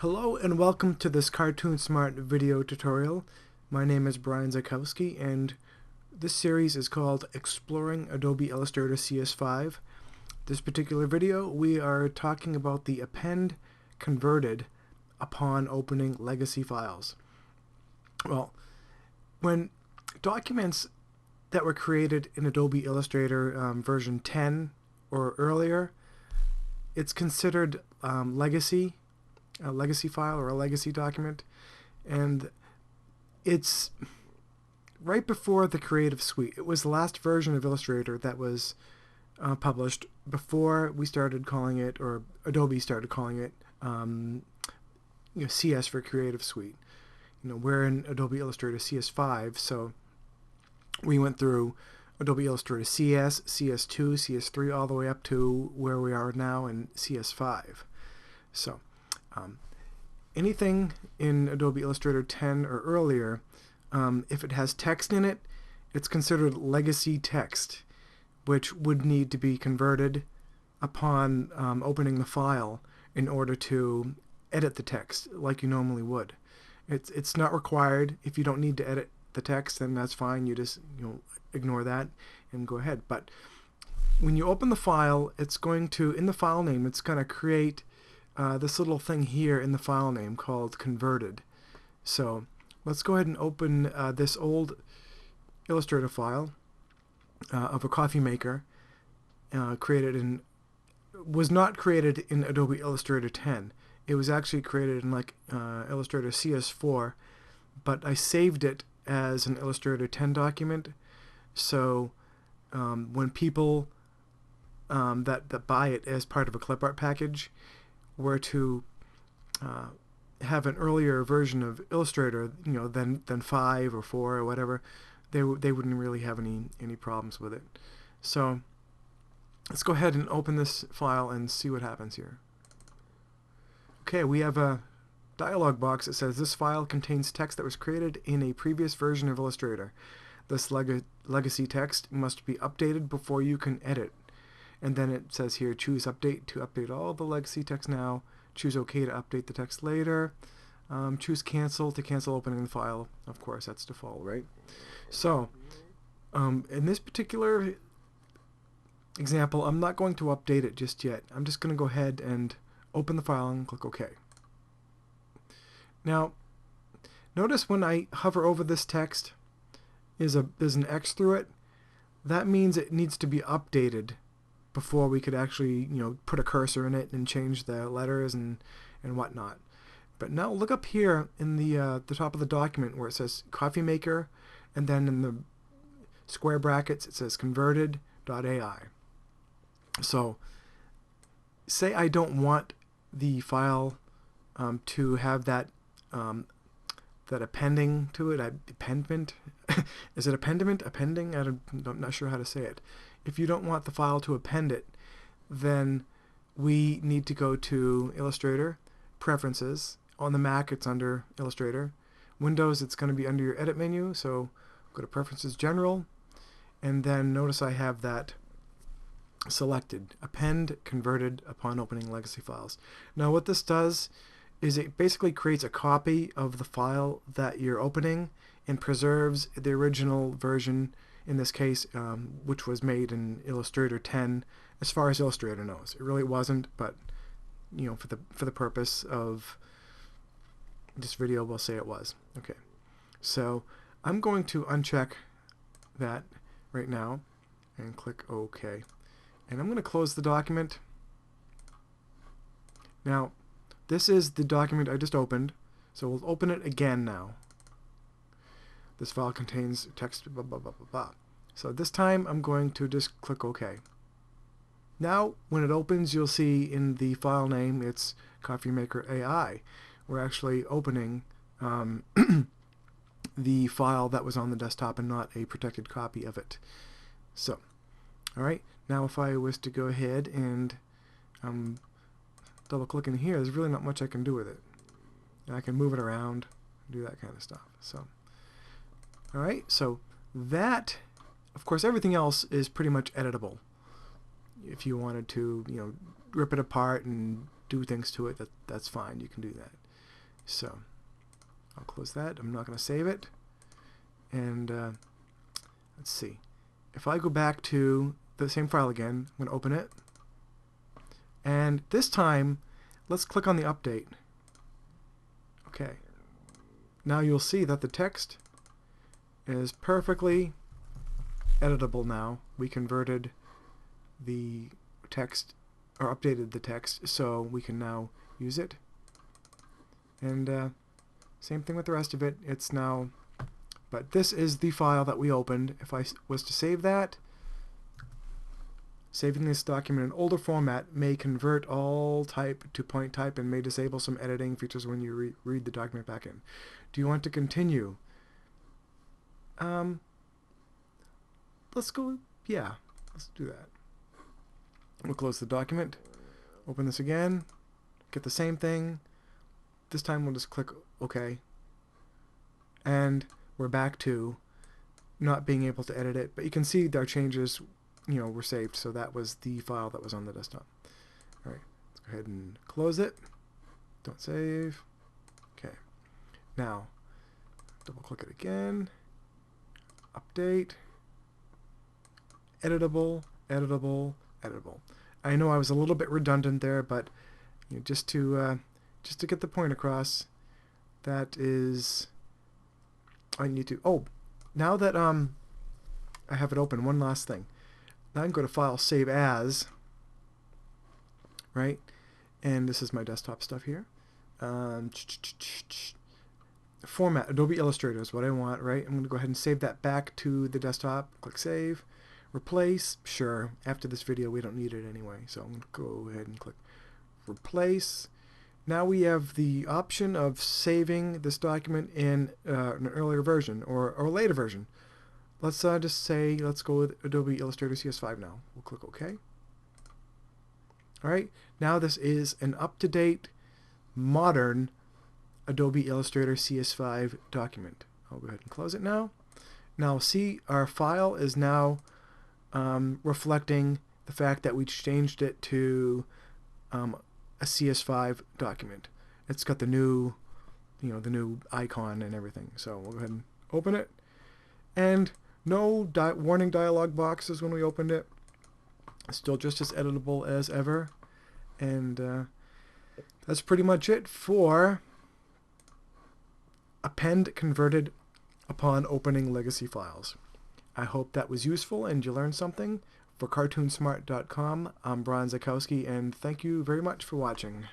Hello and welcome to this Cartoon Smart video tutorial. My name is Brian Zakowski and this series is called Exploring Adobe Illustrator CS5. This particular video we are talking about the Append Converted upon opening legacy files. Well, when documents that were created in Adobe Illustrator version 10 or earlier, it's considered legacy, a legacy file or a legacy document, and it's right before the Creative Suite. It was the last version of Illustrator that was published before we started calling it, or Adobe started calling it, CS for Creative Suite. We're in Adobe Illustrator CS5, so we went through Adobe Illustrator CS, CS2, CS3, all the way up to where we are now in CS5. So anything in Adobe Illustrator 10 or earlier, if it has text in it, it's considered legacy text, which would need to be converted upon opening the file in order to edit the text like you normally would. It's not required. If you don't need to edit the text, then that's fine. You just ignore that and go ahead. But when you open the file, it's going to, in the file name, it's going to create this little thing here in the file name called converted. So let's go ahead and open this old Illustrator file of a coffee maker was not created in Adobe Illustrator 10. It was actually created in Illustrator CS4, but I saved it as an Illustrator 10 document. So when people that buy it as part of a clip art package were to have an earlier version of Illustrator, than 5 or 4 or whatever, they wouldn't really have any problems with it. So let's go ahead and open this file and see what happens here. Okay, we have a dialog box that says this file contains text that was created in a previous version of Illustrator. This legacy text must be updated before you can edit. And then it says here, choose update to update all the legacy text now, choose OK to update the text later, choose cancel to cancel opening the file. Of course, that's default, right? So in this particular example, I'm not going to update it just yet. I'm just going to go ahead and open the file and click OK. Now, notice when I hover over this text, there's an X through it. That means it needs to be updated before we could actually, put a cursor in it and change the letters and whatnot. But now look up here in the top of the document where it says coffee maker, and then in the square brackets it says converted.ai. So say I don't want the file to have that appending to it, appendment. Is it appendment? Appending? I'm not sure how to say it. If you don't want the file to append it, then we need to go to Illustrator, Preferences. On the Mac, it's under Illustrator. Windows, it's going to be under your Edit menu, so go to Preferences, General, and then notice I have that selected, Append Converted upon opening legacy files. Now what this does is it basically creates a copy of the file that you're opening and preserves the original version, in this case, which was made in Illustrator 10, as far as Illustrator knows. It really wasn't, but for the purpose of this video, we'll say it was. Okay, so I'm going to uncheck that right now and click OK. And I'm going to close the document. Now, this is the document I just opened, so we'll open it again now. This file contains text, blah, blah, blah, blah, blah. So this time I'm going to just click OK. Now, when it opens, you'll see in the file name it's Coffee Maker AI. We're actually opening the file that was on the desktop and not a protected copy of it. So, all right. Now, if I was to go ahead and double click in here, there's really not much I can do with it. I can move it around, do that kind of stuff. So, all right. So that, of course, everything else is pretty much editable. If you wanted to, rip it apart and do things to it, that's fine. You can do that. So I'll close that. I'm not going to save it. And let's see. If I go back to the same file again, I'm going to open it. And this time, let's click on the update. Okay. Now you'll see that the text is perfectly editable now. We converted the text, or updated the text, so we can now use it. And same thing with the rest of it. It's now, but this is the file that we opened. If I was to save that, saving this document in older format may convert all type to point type and may disable some editing features when you read the document back in. Do you want to continue? Let's go, yeah, let's do that. We'll close the document, open this again, get the same thing. This time we'll just click OK. And we're back to not being able to edit it, but you can see our changes, you know, were saved, so that was the file that was on the desktop. Alright, let's go ahead and close it. Don't save. Okay. Now, double click it again. Update. Editable, editable, editable. I know I was a little bit redundant there, but you know, just to get the point across, that is, I need to. Oh, now that I have it open, one last thing. Now I can go to File, Save As, right? And this is my desktop stuff here. Format, Adobe Illustrator is what I want, right? I'm going to go ahead and save that back to the desktop. Click Save. Replace, sure. After this video, we don't need it anyway, so I'm going to go ahead and click Replace. Now we have the option of saving this document in an earlier version or a later version. Let's just say, let's go with Adobe Illustrator CS5 now. We'll click OK. Alright, now this is an up-to-date, modern Adobe Illustrator CS5 document. I'll go ahead and close it now. Now see, our file is now reflecting the fact that we changed it to a CS5 document. It's got the new, you know, the new icon and everything. So we'll go ahead and open it. And no warning dialog boxes when we opened it. It's still just as editable as ever. And that's pretty much it for Append Converted upon opening legacy files. I hope that was useful and you learned something. For cartoonsmart.com, I'm Brian Zakowski, and thank you very much for watching.